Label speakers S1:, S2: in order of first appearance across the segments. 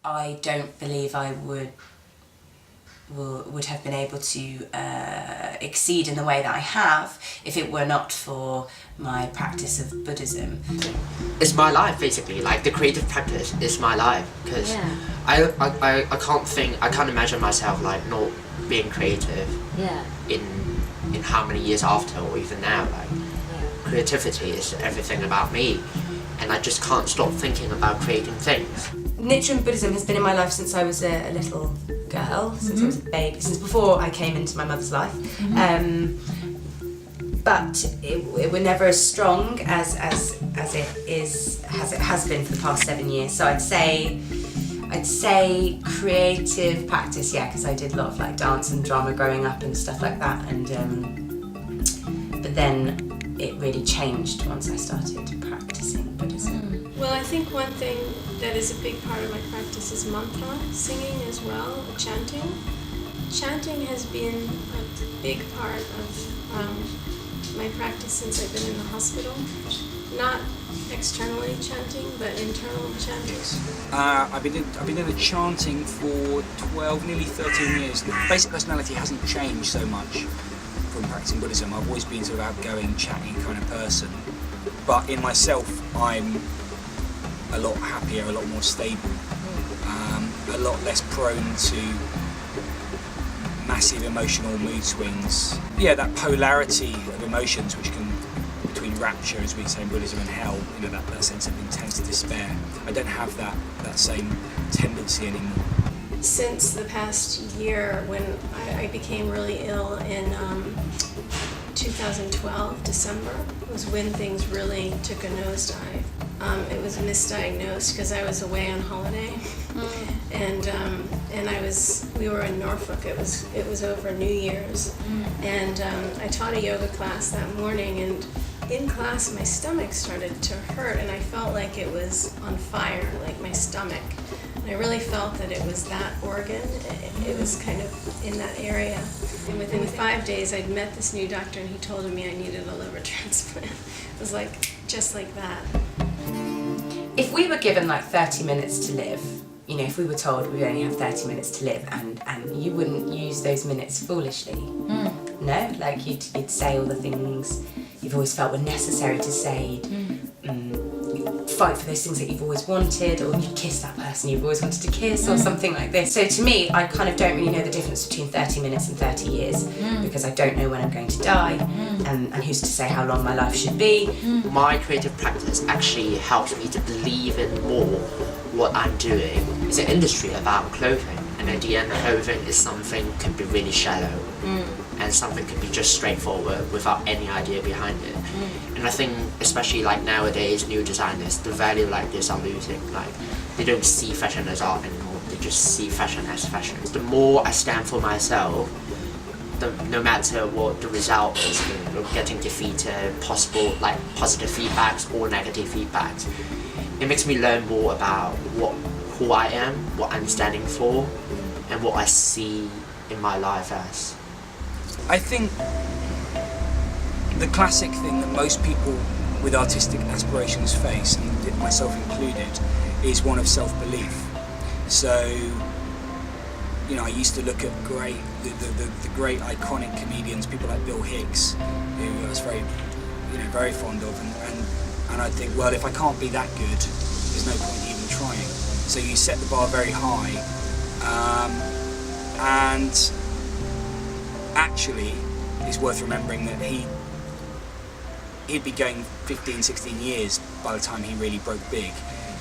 S1: I don't believe I would have been able to exceed in the way that I have if it were not for my practice of Buddhism.
S2: It's my life, basically. Like, the creative practice is my life, because I can't imagine myself like not being creative in how many years after, or even now. Like, creativity is everything about me, and I just can't stop thinking about creating things.
S1: Nichiren Buddhism has been in my life since I was a little girl, since I was a baby, since before I came into my mother's life. But it were never as strong as it has been for the past 7 years. So I'd say creative practice, because I did a lot of like dance and drama growing up and stuff like that. And but then it really changed once I started practicing Buddhism.
S3: Well, I think one thing that is a big part of my practice is mantra singing as well, chanting. Chanting has been a big part of my practice since I've been in the hospital. Not externally chanting, but internal chanting.
S4: I've been doing chanting for 12, nearly 13 years. The basic personality hasn't changed so much from practicing Buddhism. I've always been sort of outgoing, chatting kind of person. But in myself, I'm a lot happier, a lot more stable, a lot less prone to massive emotional mood swings. Yeah, that polarity of emotions which can, between rapture, as we say in Buddhism, and hell, that sense of intense despair. I don't have that same tendency anymore.
S3: Since the past year, when I became really ill in 2012, December, was when things really took a nosedive. It was misdiagnosed because I was away on holiday, and we were in Norfolk. It was over New Year's, and I taught a yoga class that morning, and in class my stomach started to hurt, and I felt like it was on fire, like my stomach. And I really felt that it was that organ. It was kind of in that area. And within 5 days, I'd met this new doctor, and he told me I needed a liver transplant. It was like just like that.
S1: If we were given like 30 minutes to live, if we were told we only have 30 minutes to live, and you wouldn't use those minutes foolishly, no? Like you'd say all the things you've always felt were necessary to say, fight for those things that you've always wanted, or you kiss that person you've always wanted to kiss, or something like this. So to me, I kind of don't really know the difference between 30 minutes and 30 years, because I don't know when I'm going to die, and who's to say how long my life should be.
S2: My creative practice actually helps me to believe in more what I'm doing. It's an industry about clothing, and at the end, clothing is something can be really shallow, and something can be just straightforward without any idea behind it. And I think, especially like nowadays, new designers, the value like this are losing. Like, they don't see fashion as art anymore, they just see fashion as fashion. The more I stand for myself, no matter what the result is, getting defeated, positive feedbacks or negative feedbacks, it makes me learn more about who I am, what I'm standing for, and what I see in my life as.
S4: I think the classic thing that most people with artistic aspirations face, and myself included, is one of self-belief. So, I used to look at the great iconic comedians, people like Bill Hicks, who I was very fond of, and I'd think, well, if I can't be that good, there's no point even trying. So you set the bar very high, and actually, it's worth remembering that he'd be going 15, 16 years by the time he really broke big.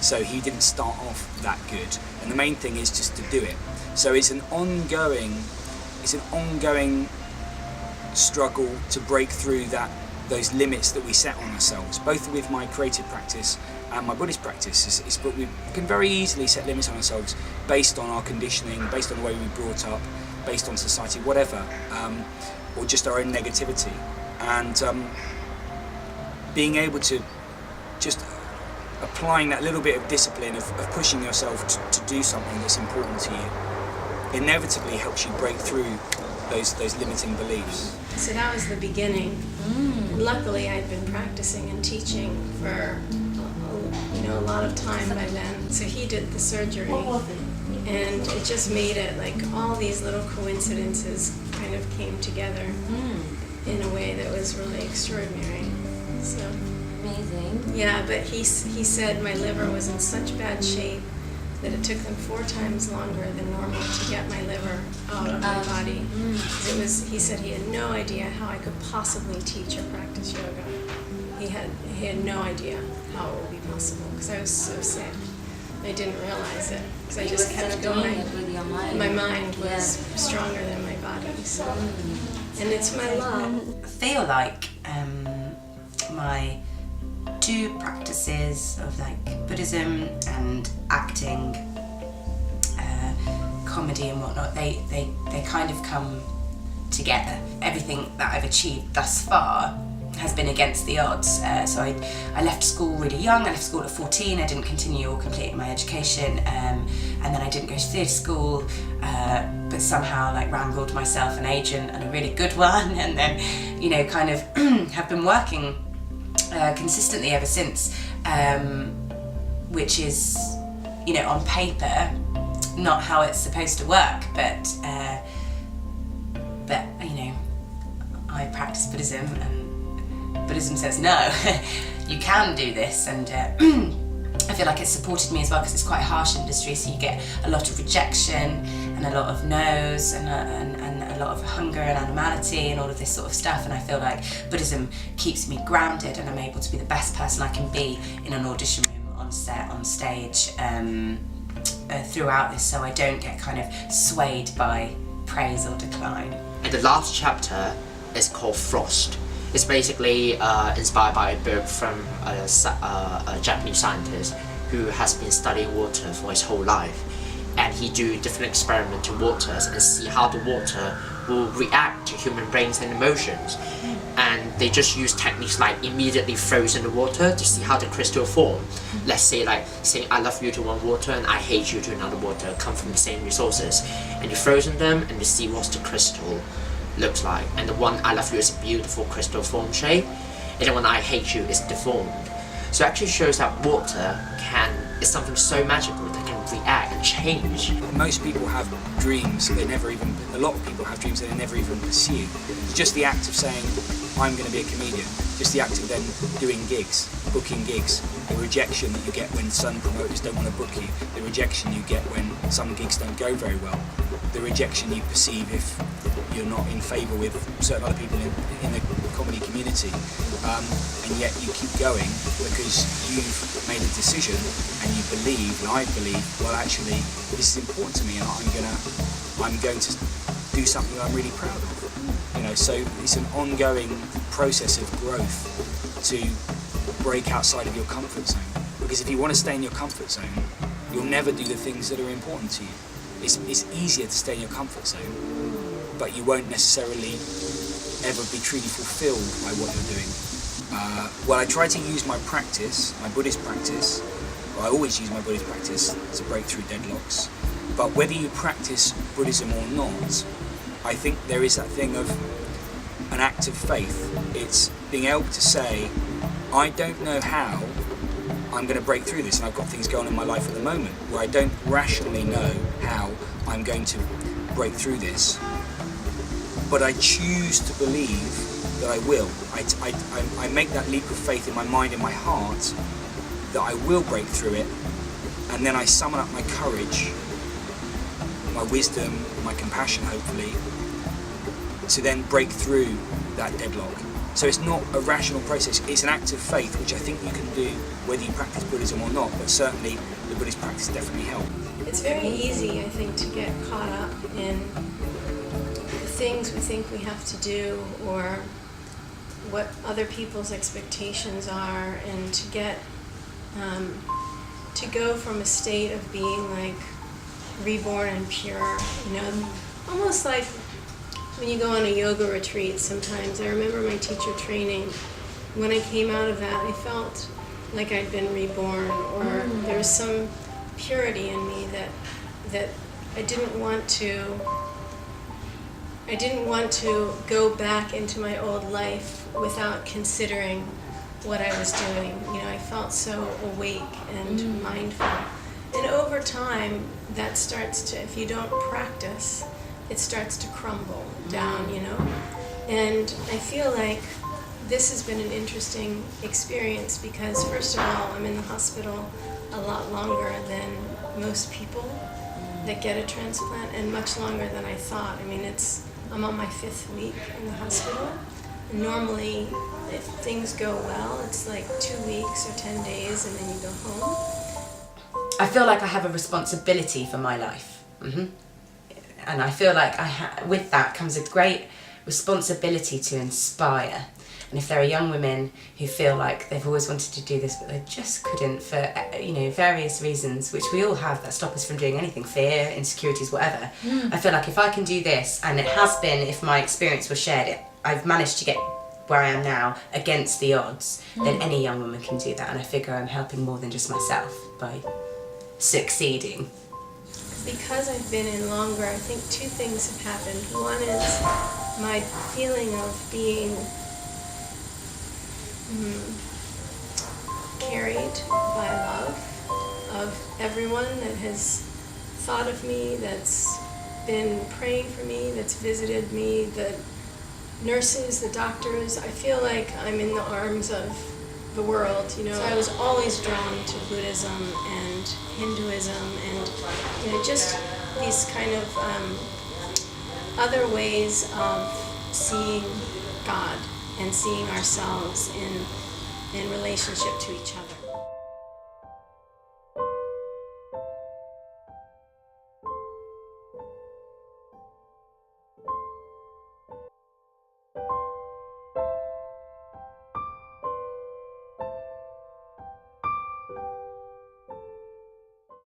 S4: So he didn't start off that good. And the main thing is just to do it. So it's an ongoing struggle to break through those limits that we set on ourselves, both with my creative practice and my Buddhist practice. But we can very easily set limits on ourselves based on our conditioning, based on the way we were brought up, based on society, whatever, or just our own negativity. And being able to just applying that little bit of discipline of pushing yourself to do something that's important to you inevitably helps you break through those limiting beliefs.
S3: So that was the beginning. Luckily, I'd been practicing and teaching for a lot of time by then. So he did the surgery. And it just made it like all these little coincidences kind of came together in a way that was really extraordinary. So
S5: Amazing.
S3: yeah, but he said my liver was in such bad shape that it took them 4 times longer than normal to get my liver out of my body. He said he had no idea how I could possibly teach or practice yoga. He had no idea how it would be possible because I was so sick. I didn't realize it because I just kept going.
S5: With your mind.
S3: My mind was stronger than my body. So, and it's my love.
S1: I feel like my 2 practices of like Buddhism and acting, comedy and whatnot, they kind of come together. Everything that I've achieved thus far has been against the odds. So I left school really young. I left school at 14. I didn't continue or complete my education, and then I didn't go to theatre school, but somehow like wrangled myself an agent and a really good one, and then kind of have been working consistently ever since, which is on paper not how it's supposed to work, but I practice Buddhism and Buddhism says no, you can do this, and I feel like it's supported me as well because it's quite a harsh industry, so you get a lot of rejection and a lot of no's and a lot of hunger and animality and all of this sort of stuff, and I feel like Buddhism keeps me grounded and I'm able to be the best person I can be in an audition room, on set, on stage, throughout this, so I don't get kind of swayed by praise or decline.
S2: And the last chapter is called Frost. It's basically inspired by a book from a Japanese scientist who has been studying water for his whole life, and he do different experiments in waters and see how the water will react to human brains and emotions. And they just use techniques like immediately froze in the water to see how the crystal form. Let's say like saying I love you to one water and I hate you to another water, come from the same resources, and you frozen them and you see what the crystal looks like. And the one I love you is a beautiful crystal form shape, and the one I hate you is deformed. So it actually shows that water is something so magical that can react and change.
S4: Most people have dreams a lot of people have dreams that they never even pursue. Just the act of saying, I'm going to be a comedian, just the act of then doing gigs, booking gigs, the rejection that you get when some promoters don't want to book you, the rejection you get when some gigs don't go very well, the rejection you perceive if you're not in favour with certain other people in the comedy community, and yet you keep going because you've made a decision and you believe, and I believe, well actually this is important to me and I'm going to do something I'm really proud of. So it's an ongoing process of growth to break outside of your comfort zone, because if you want to stay in your comfort zone, you'll never do the things that are important to you. It's easier to stay in your comfort zone, but you won't necessarily ever be truly fulfilled by what you're doing. Well, I try to use my practice, my Buddhist practice, I always use my Buddhist practice to break through deadlocks, but whether you practice Buddhism or not, I think there is that thing of an act of faith. It's being able to say, I don't know how I'm going to break through this, and I've got things going on in my life at the moment where I don't rationally know how I'm going to break through this, but I choose to believe that I will. I make that leap of faith in my mind and my heart that I will break through it, and then I summon up my courage, my wisdom, my compassion hopefully, to then break through that deadlock. So it's not a rational process, it's an act of faith, which I think you can do whether you practice Buddhism or not, but certainly the Buddhist practice definitely helps.
S3: It's very easy, I think, to get caught up in the things we think we have to do or what other people's expectations are, and to get to go from a state of being like reborn and pure, almost like when you go on a yoga retreat sometimes. I remember my teacher training, when I came out of that, I felt like I'd been reborn, or there was some purity in me that I didn't want to go back into my old life without considering what I was doing. I felt so awake and mindful. And over time, that starts to, if you don't practice, it starts to crumble down, you know? And I feel like this has been an interesting experience because, first of all, I'm in the hospital a lot longer than most people that get a transplant, and much longer than I thought. I mean, I'm on my 5th week in the hospital. And normally, if things go well, it's like 2 weeks or 10 days, and then you go home.
S1: I feel like I have a responsibility for my life. And I feel like with that comes a great responsibility to inspire. And if there are young women who feel like they've always wanted to do this but they just couldn't for various reasons, which we all have that stop us from doing anything, fear, insecurities, whatever, I feel like if I can do this, and it has been, if my experience was shared, I've managed to get where I am now against the odds, then any young woman can do that. And I figure I'm helping more than just myself by succeeding.
S3: Because I've been in longer, I think 2 things have happened. One is my feeling of being carried by love of everyone that has thought of me, that's been praying for me, that's visited me, the nurses, the doctors. I feel like I'm in the arms of the world, you know. So I was always drawn to Buddhism and Hinduism and, you know, just these kind of other ways of seeing God and seeing ourselves in relationship to each other.